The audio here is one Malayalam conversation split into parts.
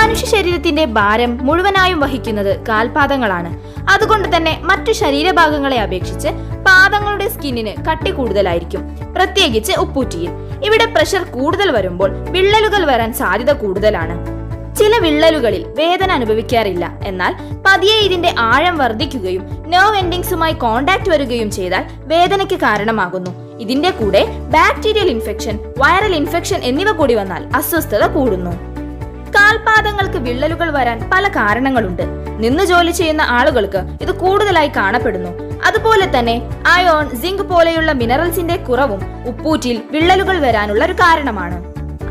മനുഷ്യ ശരീരത്തിന്റെ ഭാരം മുഴുവനായും വഹിക്കുന്നത് കാൽപാദങ്ങളാണ്. അതുകൊണ്ട് തന്നെ മറ്റു ശരീരഭാഗങ്ങളെ അപേക്ഷിച്ച് പാദങ്ങളുടെ സ്കിന്നിന് കട്ടി കൂടുതലായിരിക്കും, പ്രത്യേകിച്ച് ഉപ്പൂറ്റിയിൽ. ഇവിടെ പ്രഷർ കൂടുതൽ വരുമ്പോൾ വിള്ളലുകൾ വരാൻ സാധ്യത കൂടുതലാണ്. ചില വിള്ളലുകളിൽ വേദന അനുഭവിക്കാറില്ല, എന്നാൽ പതിയെ ഇതിന്റെ ആഴം വർദ്ധിക്കുകയും നെർവ് എൻഡിങ്സുമായി കോണ്ടാക്ട് വരികയും ചെയ്താൽ വേദനയ്ക്ക് കാരണമാകുന്നു. ഇതിന്റെ കൂടെ ബാക്ടീരിയൽ ഇൻഫെക്ഷൻ, വൈറൽ ഇൻഫെക്ഷൻ എന്നിവ കൂടി വന്നാൽ അസ്വസ്ഥത കൂടുന്നു. കാൽപാദങ്ങൾക്ക് വിള്ളലുകൾ വരാൻ പല കാരണങ്ങളുണ്ട്. നിന്ന് ജോലി ചെയ്യുന്ന ആളുകൾക്ക് ഇത് കൂടുതലായി കാണപ്പെടുന്നു. അതുപോലെ തന്നെ അയോൺ, സിങ്ക് പോലെയുള്ള മിനറൽസിന്റെ കുറവും ഉപ്പൂറ്റിയിൽ വിള്ളലുകൾ വരാനുള്ള ഒരു കാരണമാണ്.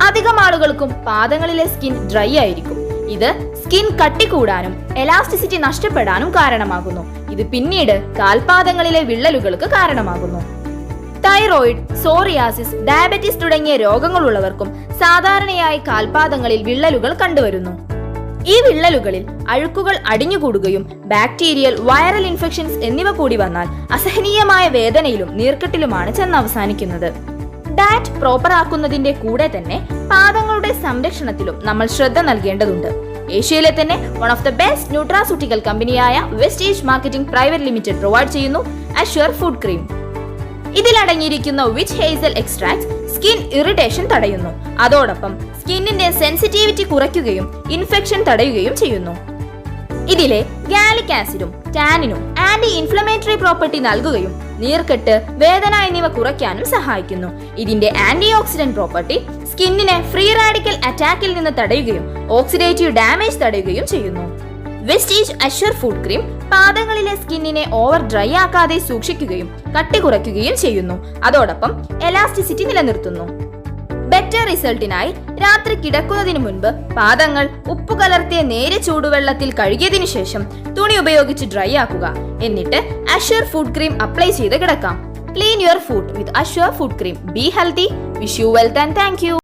അധികം ആളുകൾക്കും പാദങ്ങളിലെ സ്കിൻ ഡ്രൈ ആയിരിക്കും. ഇത് സ്കിൻ കട്ടി കൂടാനും എലാസ്റ്റിസിറ്റി നഷ്ടപ്പെടാനും കാരണമാകുന്നു. ഇത് പിന്നീട് കാൽപാദങ്ങളിലെ വിള്ളലുകൾക്ക് കാരണമാകുന്നു. തൈറോയിഡ്, സോറിയാസിസ്, ഡയബറ്റീസ് തുടങ്ങിയ രോഗങ്ങളുള്ളവർക്കും സാധാരണയായി കാൽപാദങ്ങളിൽ വിള്ളലുകൾ കണ്ടുവരുന്നു. ഈ വിള്ളലുകളിൽ അഴുക്കുകൾ അടിഞ്ഞുകൂടുകയും ബാക്ടീരിയൽ, വൈറൽ ഇൻഫെക്ഷൻസ് എന്നിവ കൂടി വന്നാൽ അസഹനീയമായ വേദനയിലും നീർക്കെട്ടിലുമാണ് ചെന്നവസാനിക്കുന്നത്. ഡയറ്റ് പ്രോപ്പർ ആക്കുന്നതിന്റെ കൂടെ തന്നെ പാദങ്ങളുടെ സംരക്ഷണത്തിലും നമ്മൾ ശ്രദ്ധ നൽകേണ്ടതുണ്ട്. ഏഷ്യയിലെ തന്നെ one of the best nutraceutical കമ്പനിയായ Vestige marketing private limited provide ചെയ്യുന്നു അഷ്വർ ഫുഡ് ക്രീം. ഇതിലടങ്ങിയിരിക്കുന്ന witch hazel extract skin irritation തടയുന്നു. അതോടൊപ്പം സ്കിന്നിന്റെ സെൻസിറ്റിവിറ്റി കുറയ്ക്കുകയും ഇൻഫെക്ഷൻ തടയുകയും ചെയ്യുന്നു. ഇതിലെ ഗാലിക് ആസിഡും ടാനിനും ആന്റി ഇൻഫ്ലമേറ്ററി പ്രോപ്പർട്ടി നൽകുകയും നീർക്കെട്ട്, വേദന എന്നിവ കുറയ്ക്കാനും സഹായിക്കുന്നു. ഇതിന്റെ ആന്റി ഓക്സിഡന്റ് പ്രോപ്പർട്ടി സ്കിന്നിനെ ഫ്രീ റാഡിക്കൽ അറ്റാക്കിൽ നിന്ന് തടയുകയും ഓക്സിഡേറ്റീവ് ഡാമേജ് തടയുകയും ചെയ്യുന്നു. വെസ്റ്റേജ് അഷ്വർ ഫുഡ് ക്രീം പാദങ്ങളിലെ സ്കിന്നിനെ ഓവർ ഡ്രൈ ആക്കാതെ സൂക്ഷിക്കുകയും കട്ടി കുറയ്ക്കുകയും ചെയ്യുന്നു. അതോടൊപ്പം എലാസ്റ്റിസിറ്റി നിലനിർത്തുന്നു. ബെറ്റർ റിസൾട്ടിനായി രാത്രി കിടക്കുന്നതിന് മുൻപ് പാദങ്ങൾ ഉപ്പ് കലർത്തിയ നേരെ ചൂടുവെള്ളത്തിൽ കഴുകിയതിനു ശേഷം തുണി ഉപയോഗിച്ച് ഡ്രൈ ആക്കുക. എന്നിട്ട് അഷ്വർ ഫുഡ് ക്രീം അപ്ലൈ ചെയ്ത് കിടക്കാം. Clean your food with Assure food cream. Be healthy. Wish you wealth and thank U.